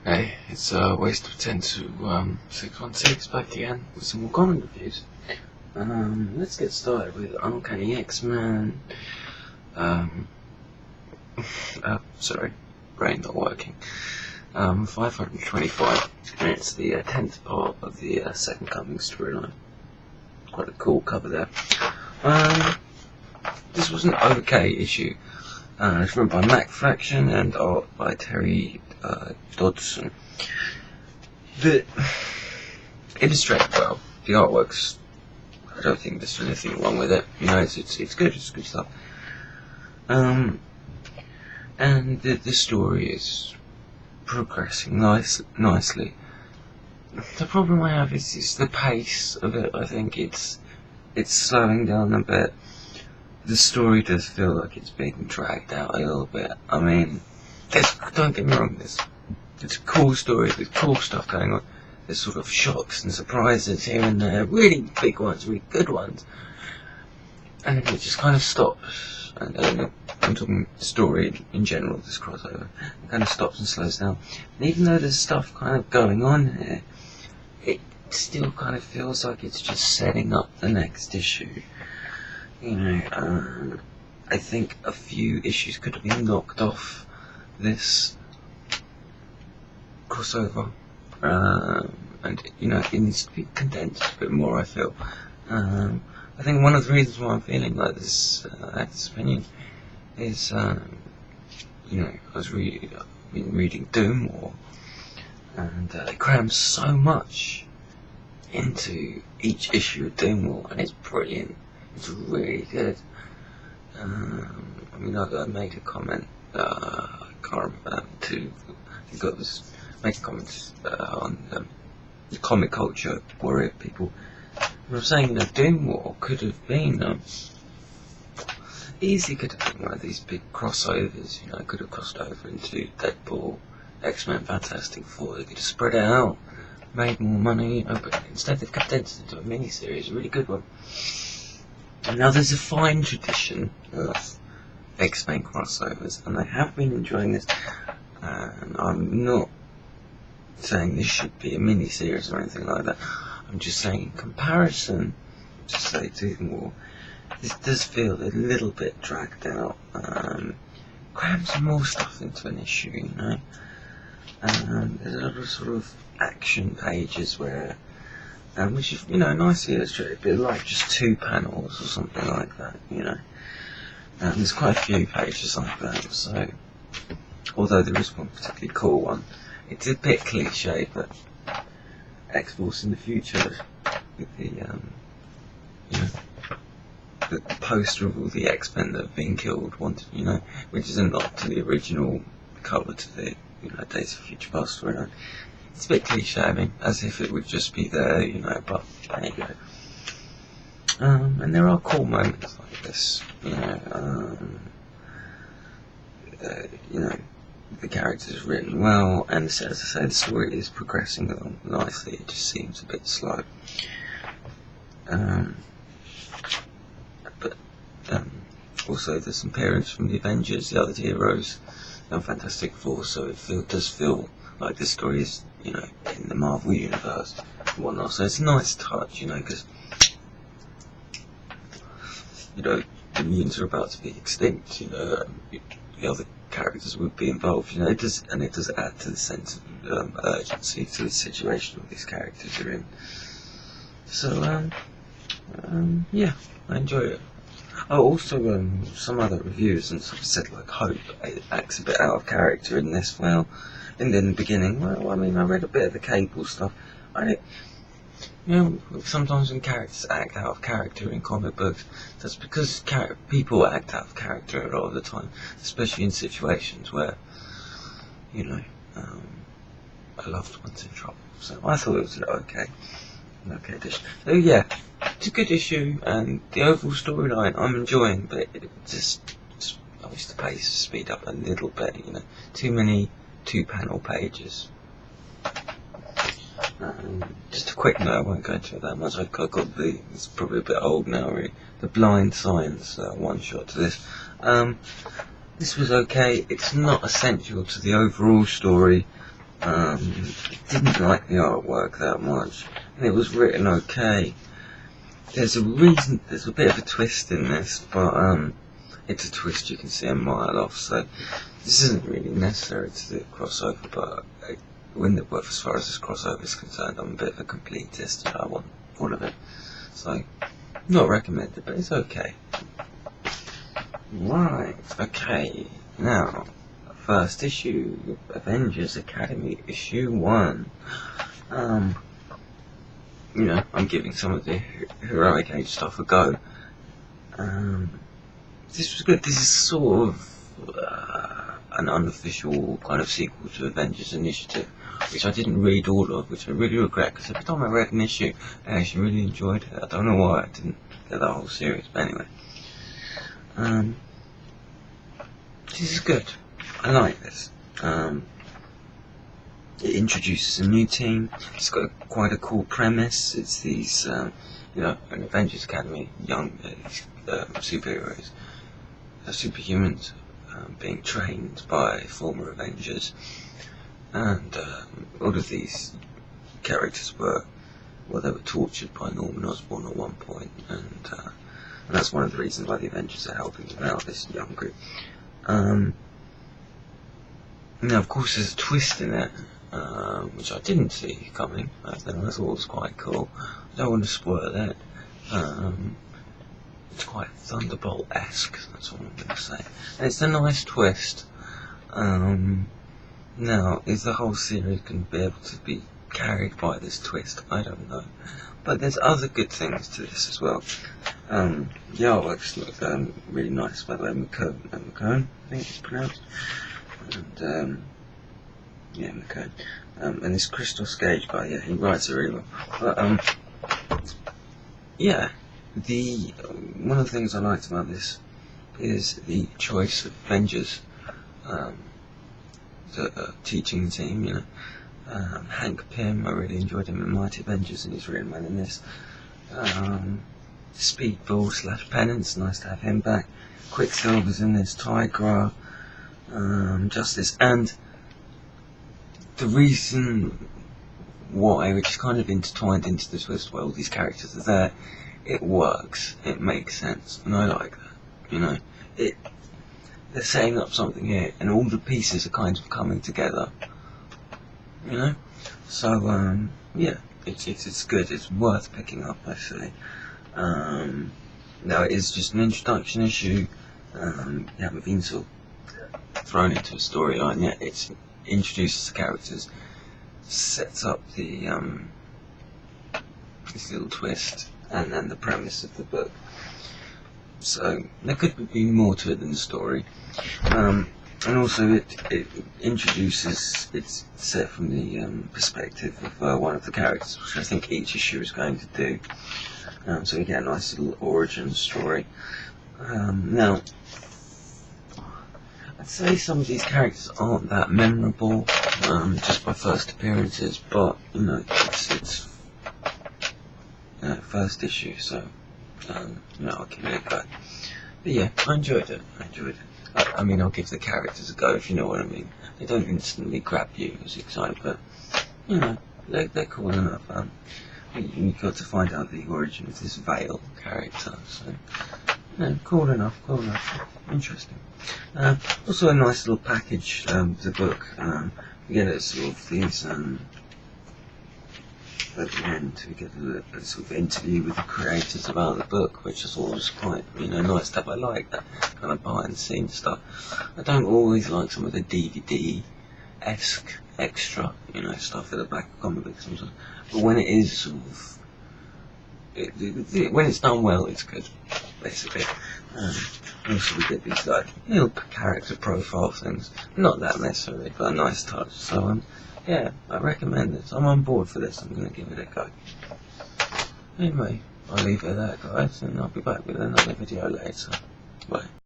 Hey, it's a waste of 10 to 616 back again with some more comic reviews. Let's get started with Uncanny Xmen. Sorry, brain not working. 525, and it's the 10th part of the Second Coming storyline. Quite a cool cover there. This was an okay issue. It's written by Mac Fraction and art by Terry Dodson. It illustrated well. The artwork's, I don't think there's anything wrong with it. You know, it's good. It's good stuff. And the story is progressing nicely. The problem I have is the pace of it. I think it's slowing down a bit. The story does feel like it's being dragged out a little bit. I mean, don't get me wrong, it's a cool story, there's cool stuff going on. There's sort of shocks and surprises here and there, really big ones, really good ones. And then it just kind of stops. And I'm talking story in general, this crossover. It kind of stops and slows down. And even though there's stuff kind of going on here, it still kind of feels like it's just setting up the next issue. You know, I think a few issues could have been knocked off this crossover, and you know, it needs to be condensed a bit more, I feel. I think one of the reasons why I'm feeling like this, this opinion, is, you know, I've been reading Doom War, and they cram so much into each issue of Doom War, and it's brilliant. It's really good. I mean, I made a comment, I can't remember, I think I was making comments on the comic culture warrior people. And I was saying, you know, Doom War could have been, easily could have been one of these big crossovers, you know, it could have crossed over into Deadpool, Xmen, Fantastic Four. They could have spread it out, made more money, you know, but instead they've condensed it into a mini-series, a really good one. And now there's a fine tradition of X-Men crossovers, and I have been enjoying this, and I'm not saying this should be a mini-series or anything like that. I'm just saying in comparison to, say, Doom War, this does feel a little bit dragged out. Cram some more stuff into an issue, you know. There's a lot of sort of action pages where, which is, you know, nicely illustrated, but like just 2 panels or something like that, you know. There's quite a few pages like that, so, although there is one particularly cool one, it's a bit cliche, but X-Force in the future, with the, you know, the poster of all the X-Men that have been killed, you know, which is a nod to the original cover to the, you know, Days of Future Past storyline. It's a bit cliche, I mean, as if it would just be there, you know, but there you go. And there are cool moments like this, you know, the character's written well, and as I say, the story is progressing along nicely. It just seems a bit slow. But also there's some parents from the Avengers, the other heroes, and Fantastic Four, so it does feel like this story is, you know, in the Marvel universe and whatnot. So it's a nice touch, you know, because, you know, the mutants are about to be extinct, you know, the other characters would be involved, you know, it does add to the sense of urgency to the situation all these characters are in. So, yeah, I enjoy it. Oh, also, some other reviews and sort of said, like, Hope acts a bit out of character in this. Well, in the beginning, well, I mean, I read a bit of the Cable stuff. You know, sometimes when characters act out of character in comic books, that's because people act out of character a lot of the time, especially in situations where, you know, a loved one's in trouble. So I thought it was okay dish. So yeah, it's a good issue, and the overall storyline I'm enjoying, but it just I wish the pace speed up a little bit, you know. Too many 2-panel pages. Just a quick note, I won't go into it that much. I've got it's probably a bit old now, really. The Blind Science one-shot to this. This was okay. It's not essential to the overall story, Didn't like the artwork that much, and it was written okay. There's a reason, there's a bit of a twist in this, but it's a twist you can see a mile off, so this isn't really necessary to do a crossover, but as far as this crossover is concerned, I'm a bit of a completist, I want all of it, so not recommended, but it's okay. Right, okay, now, first issue, Avengers Academy, issue 1. I'm giving some of the Heroic Age stuff a go. This was good. This is sort of an unofficial kind of sequel to Avengers Initiative, which I didn't read all of, which I really regret, because every time I read an issue, I actually really enjoyed it. I don't know why I didn't get the whole series, but anyway. This is good. I like this. It introduces a new team. It's got quite a cool premise. It's these, an Avengers Academy, young superheroes, superhumans, being trained by former Avengers, and all of these characters they were tortured by Norman Osborn at one point, and that's one of the reasons why the Avengers are helping them out, this young group. Now, of course, there's a twist in it, which I didn't see coming. I thought it was quite cool. I don't want to spoil it. It's quite Thunderbolt-esque, that's all I'm going to say. And it's a nice twist. Now, is the whole series going to be able to be carried by this twist? I don't know. But there's other good things to this as well. The artworks look really nice, by the way. McCone, I think it's pronounced. And, McCone. And this Crystal Skage guy, he writes it really well. But, one of the things I liked about this is the choice of Avengers, teaching the team, Hank Pym, I really enjoyed him in Mighty Avengers, and he's really well in this. Speedball / Penance, nice to have him back. Quicksilver's in this, Tigra, Justice, and the reason why, which is kind of intertwined into the twist where all these characters are there, it works, it makes sense, and I like that, they're setting up something here, and all the pieces are kind of coming together, so, it's good, it's worth picking up, I say. Now, it is just an introduction issue, you haven't been sort of thrown into a storyline yet. It introduces the characters, sets up the this little twist, and then the premise of the book. So there could be more to it than the story. And also it introduces, it's set from the perspective of one of the characters, which I think each issue is going to do. So you get a nice little origin story. Now, I'd say some of these characters aren't that memorable, just by first appearances, but, it's first issue, so, I'll give it a go. But yeah, I enjoyed it. I mean, I'll give the characters a go, if you know what I mean. They don't instantly grab you as excited, but, they're cool enough. You got to find out the origin of this Veil character, so, cool enough, interesting. Also a nice little package, the book, you get sort of these, at the end we get a sort of interview with the creators about the book, which I thought was quite, nice stuff. I like that kind of behind the scenes stuff. I don't always like some of the DVD-esque extra, stuff at the back of comic books sometimes, but when it is sort of, when it's done well, it's good, basically. Also we get these little character profile things, not that necessarily, but a nice touch. So I recommend this. I'm on board for this. I'm going to give it a go. Anyway, I'll leave it there, guys, and I'll be back with another video later. Bye.